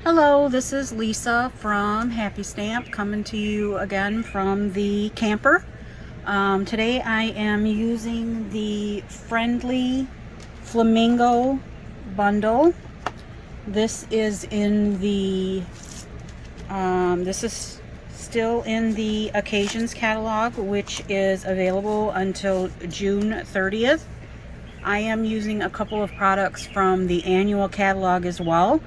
Hello, this is Lisa from Happy Stamp coming to you again from the camper. Today I am using the Friendly Flamingo bundle. This is in the this is still in the Occasions catalog, which is available until June 30th. I am using a couple of products from the annual catalog as well.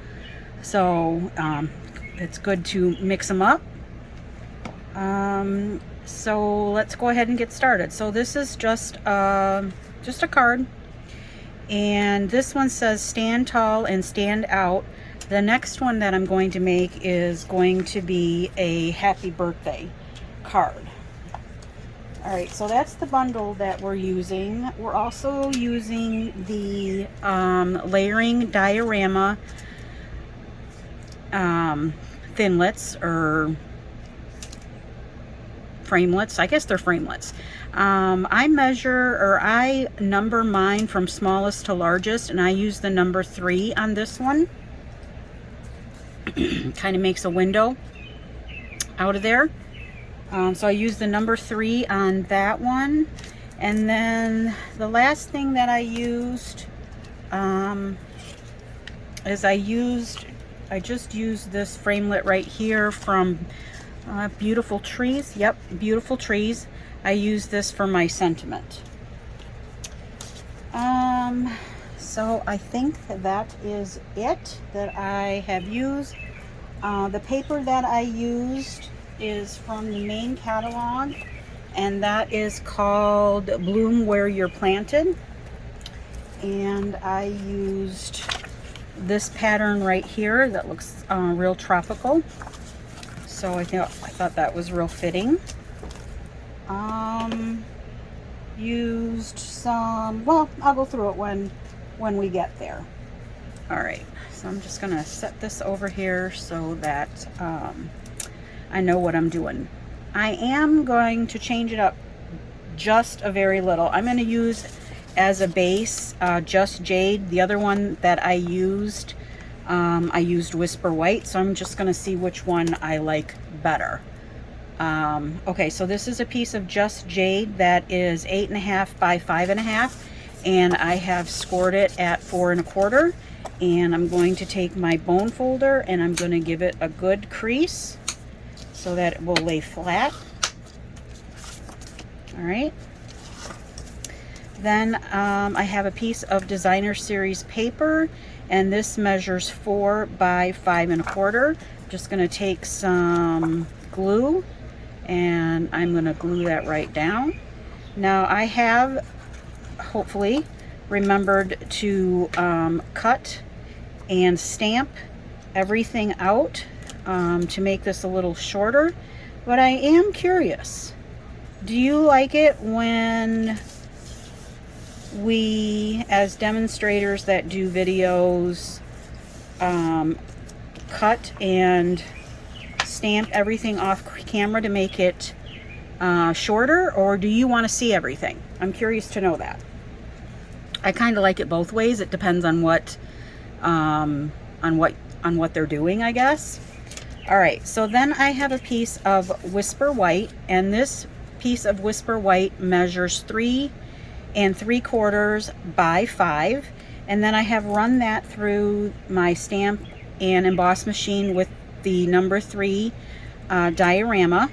So it's good to mix them up. So let's go ahead and get started. So this is just a card, and this one says stand tall and stand out. The next one that I'm going to make is going to be a happy birthday card. All right, so that's the bundle that we're using. We're also using the layering diorama thinlets or framelets. I guess they're framelets. I number mine from smallest to largest, and I use the number 3 on this one. Kind of makes a window out of there. So I use the number 3 on that one. And then the last thing that I used is I just used this framelit right here from Beautiful Trees. Yep, Beautiful Trees. I use this for my sentiment. So I think that is it that I have used. The paper that I used is from the main catalog, and that is called Bloom Where You're Planted. And I used this pattern right here that looks real tropical, so I thought that was real fitting. Used some, well, I'll go through it when we get there. All right, so I'm just gonna set this over here so that I know what I'm doing. I am going to change it up just a very little. I'm going to use as a base Just Jade. The other one that I used Whisper White, so I'm just going to see which one I like better. Okay, so this is a piece of Just Jade that is 8.5 by 5.5, and I have scored it at 4 1/4. And I'm going to take my bone folder and I'm going to give it a good crease so that it will lay flat. All right. Then I have a piece of Designer Series paper, and this measures 4 by 5 1/4. I'm just going to take some glue and I'm going to glue that right down. Now I have hopefully remembered to cut and stamp everything out to make this a little shorter, but I am curious, do you like it when we as demonstrators that do videos cut and stamp everything off camera to make it shorter, or do you want to see everything? I'm curious to know that. I kind of like it both ways. It depends on what they're doing, I guess. All right, so then I have a piece of Whisper White, and this piece of Whisper White measures 3 3/4 by 5, and then I have run that through my stamp and emboss machine with the number 3 diorama.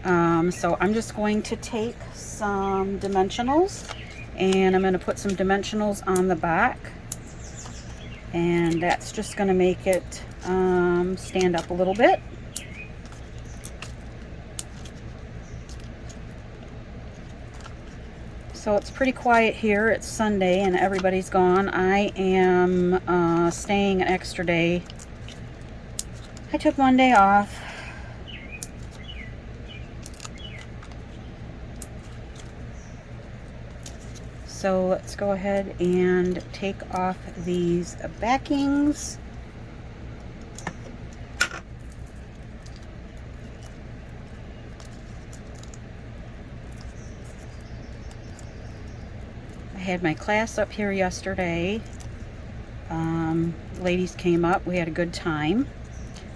So I'm just going to take some dimensionals, and I'm going to put some dimensionals on the back, and that's just going to make it stand up a little bit. So it's pretty quiet here. It's Sunday and everybody's gone. I am staying an extra day. I took one day off. So let's go ahead and take off these backings. I had my class up here yesterday, Ladies came up, we had a good time.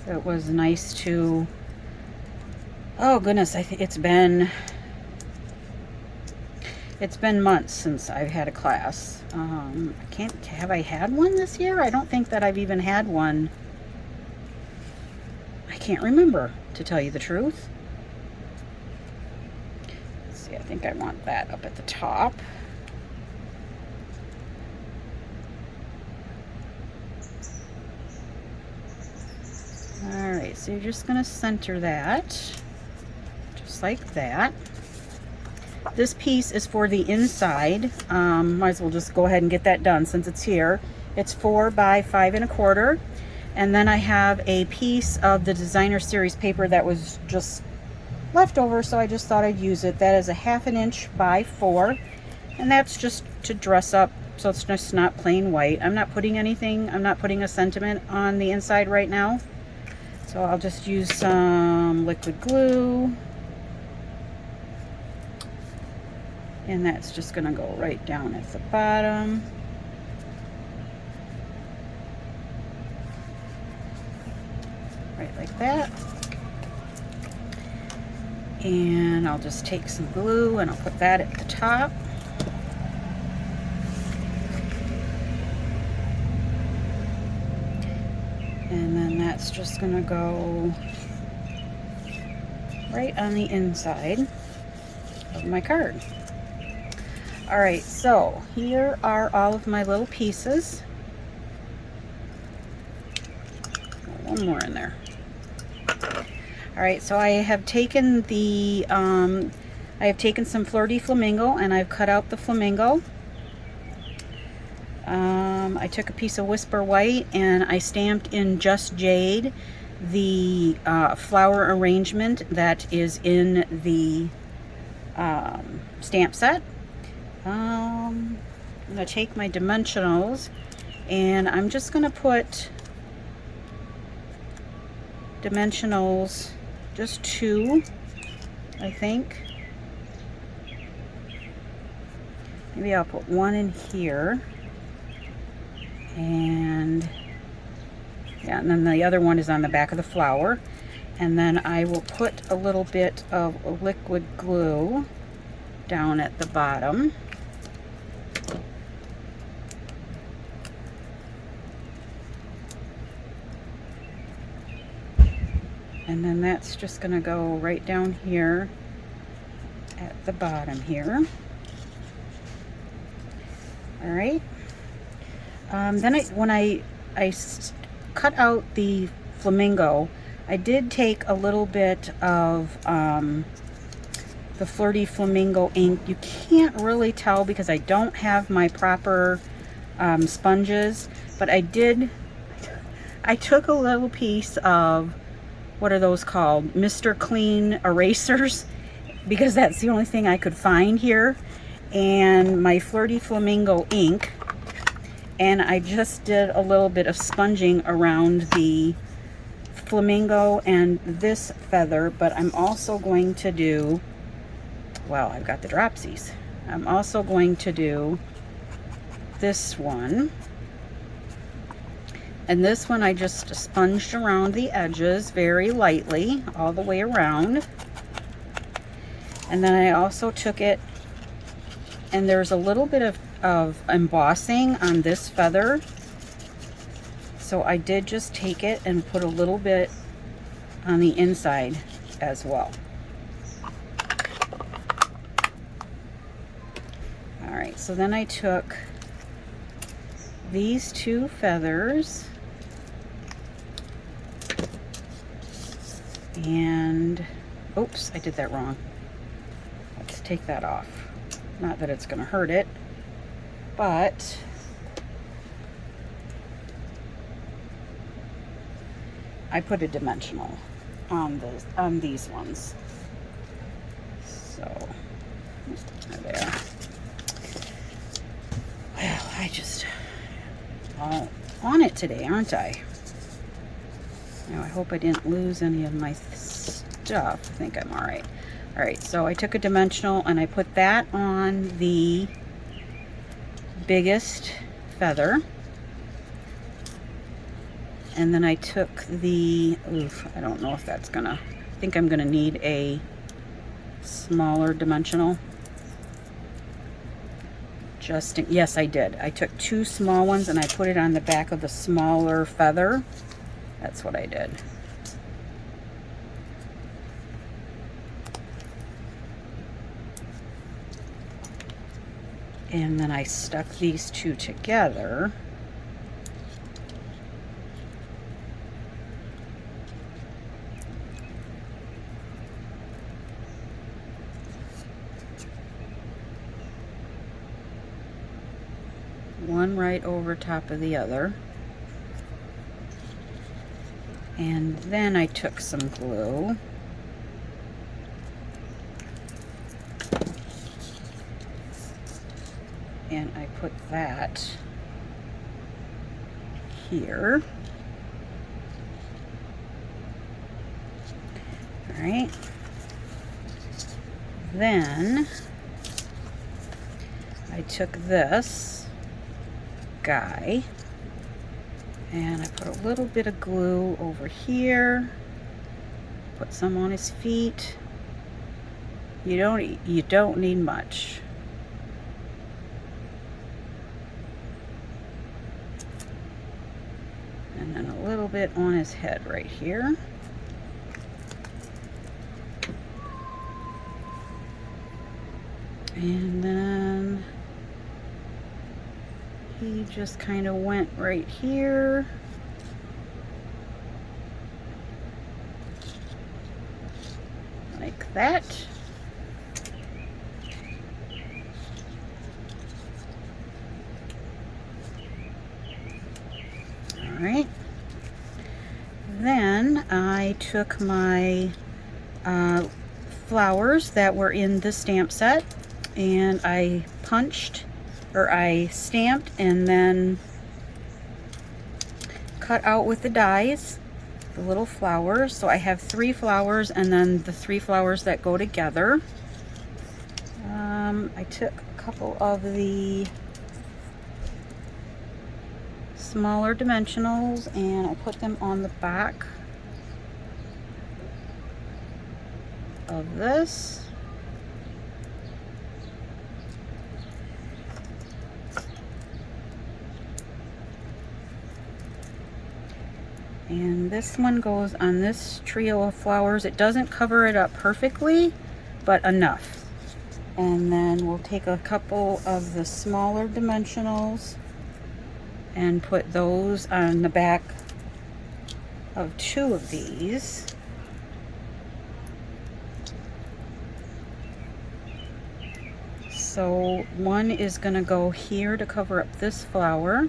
It was nice to, oh goodness, I think it's been months since I've had a class. Have I had one this year? I don't think that I've even had one. I can't remember, to tell you the truth. Let's see, I think I want that up at the top. All right, so you're just gonna center that, just like that. This piece is for the inside. Might as well just go ahead and get that done since it's here. It's 4 by 5 1/4. And then I have a piece of the designer series paper that was just left over, so I just thought I'd use it. That is a 1/2 inch by 4, and that's just to dress up, so it's just not plain white. I'm not putting anything, I'm not putting a sentiment on the inside right now. So I'll just use some liquid glue. And that's just gonna go right down at the bottom. Right like that. And I'll just take some glue and I'll put that at the top. And then that's just gonna go right on the inside of my card. All right, so here are all of my little pieces. One more in there. All right, so I have taken the, I have taken some Fleur de Flamingo and I've cut out the flamingo. I took a piece of Whisper White and I stamped in Just Jade the flower arrangement that is in the stamp set. I'm going to take my dimensionals and I'm just going to put dimensionals, just 2, I think. Maybe I'll put 1 in here. And yeah, and then the other one is on the back of the flower. And then I will put a little bit of liquid glue down at the bottom. And then that's just going to go right down here at the bottom here. All right. Then when I cut out the flamingo, I did take a little bit of the Fleur de Flamingo ink. You can't really tell because I don't have my proper sponges, but I took a little piece of, what are those called? Mr. Clean erasers, because that's the only thing I could find here, and my Fleur de Flamingo ink. And I just did a little bit of sponging around the flamingo and this feather, but I'm also going to do, well, I've got the dropsies. I'm also going to do this one. And this one I just sponged around the edges very lightly, all the way around. And then I also took it, and there's a little bit of embossing on this feather, so I did just take it and put a little bit on the inside as well. All right, so then I took these 2 feathers and, oops, I did that wrong. Let's take that off. Not that it's going to hurt it, but I put a dimensional on these ones. So there. Well, I just all on it today, aren't I? Now I hope I didn't lose any of my stuff. I think I'm all right. All right, so I took a dimensional and I put that on the biggest feather. And then I took the, oof, I don't know if that's gonna, I think I'm gonna need a smaller dimensional. Yes, I did. I took 2 small ones and I put it on the back of the smaller feather. That's what I did. And then I stuck these 2 together. One right over top of the other. And then I took some glue. And I put that here. All right. Then I took this guy and I put a little bit of glue over here, put some on his feet. You don't need much. And then a little bit on his head right here. And then he just kind of went right here. Like that. All right. Then I took my flowers that were in the stamp set and I punched, or I stamped and then cut out with the dies the little flowers. So I have 3 flowers and then the 3 flowers that go together. I took a couple of the smaller dimensionals and I put them on the back of this. And this one goes on this trio of flowers. It doesn't cover it up perfectly, but enough. And then we'll take a couple of the smaller dimensionals and put those on the back of 2 of these. So one is going to go here to cover up this flower.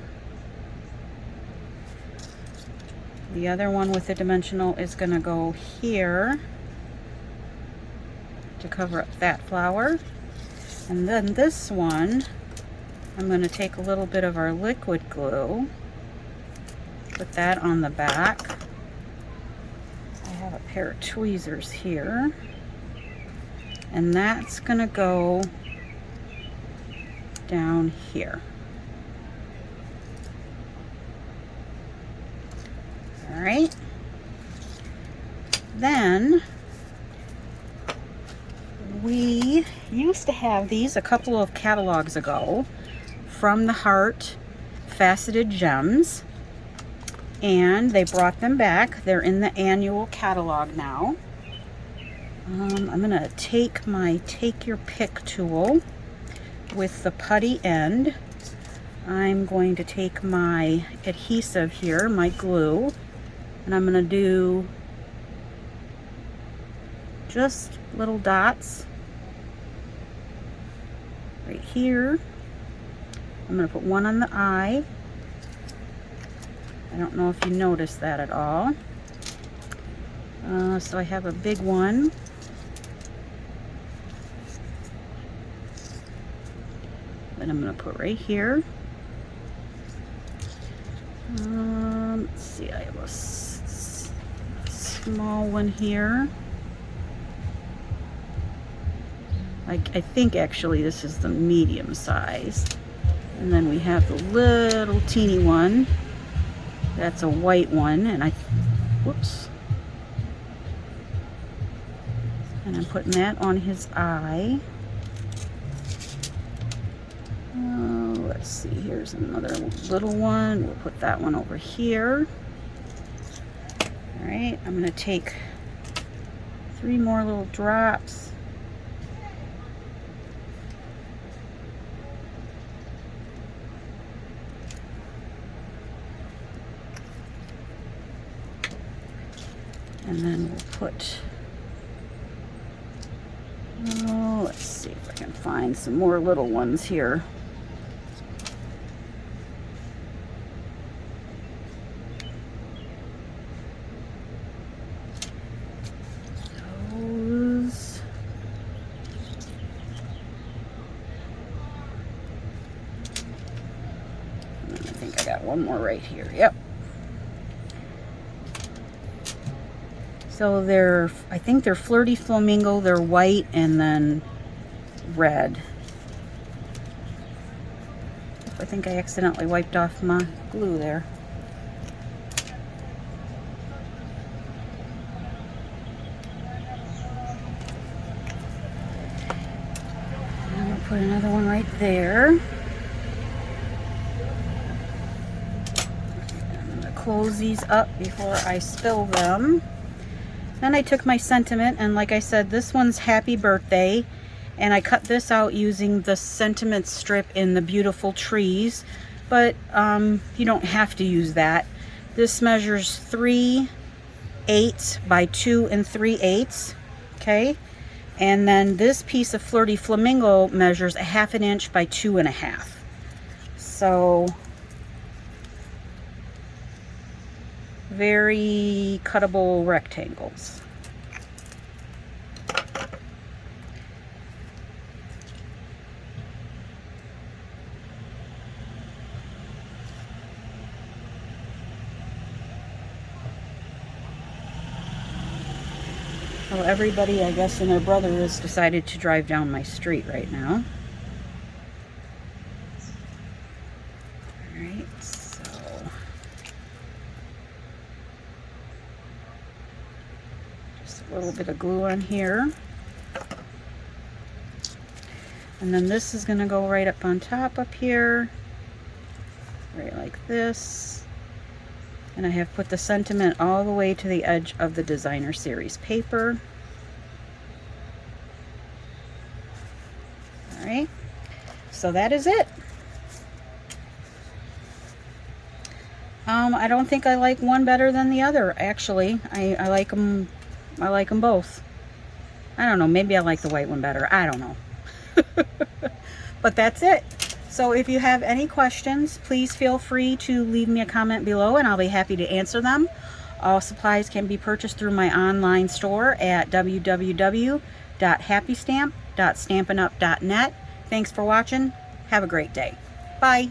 The other one with the dimensional is going to go here to cover up that flower. And then this one, I'm going to take a little bit of our liquid glue, put that on the back. I have a pair of tweezers here. And that's going to go down here. All right. Then we used to have these a couple of catalogs ago from the Heart Faceted Gems, and they brought them back. They're in the annual catalog now. I'm gonna take my Take Your Pick tool with the putty end. I'm going to take my adhesive here, my glue, and I'm going to do just little dots right here. I'm going to put one on the eye. I don't know if you noticed that at all. So I have a big one. That I'm going to put right here. Let's see, I have a small one here. I think actually this is the medium size. And then we have the little teeny one That's a white one, and whoops. And I'm putting that on his eye. Let's see, here's another little one. We'll put that one over here. All right, I'm gonna take 3 more little drops. And then we'll put, oh, let's see if I can find some more little ones here. Those. And I think I got one more right here. Yep. So they're, I think they're Flirty Flamingo, they're white and then red. I think I accidentally wiped off my glue there. I'm gonna put another one right there. I'm gonna close these up before I spill them. Then I took my sentiment, and like I said, this one's Happy Birthday, and I cut this out using the sentiment strip in the Beautiful Trees, but you don't have to use that. This measures 3/8 by 2 3/8, okay? And then this piece of Flirty Flamingo measures 1/2 inch by 2 1/2. So very cuttable rectangles. Well, everybody, I guess, and their brother has decided to drive down my street right now. Alright, so just a little bit of glue on here. And then this is going to go right up on top up here, right like this. And I have put the sentiment all the way to the edge of the Designer Series paper. All right, so that is it. I don't think I like one better than the other, actually. I like them. I like them both. I don't know, maybe I like the white one better. I don't know. But that's it. So if you have any questions, please feel free to leave me a comment below and I'll be happy to answer them. All supplies can be purchased through my online store at www.happystamp.stampinup.net. Thanks for watching. Have a great day. Bye.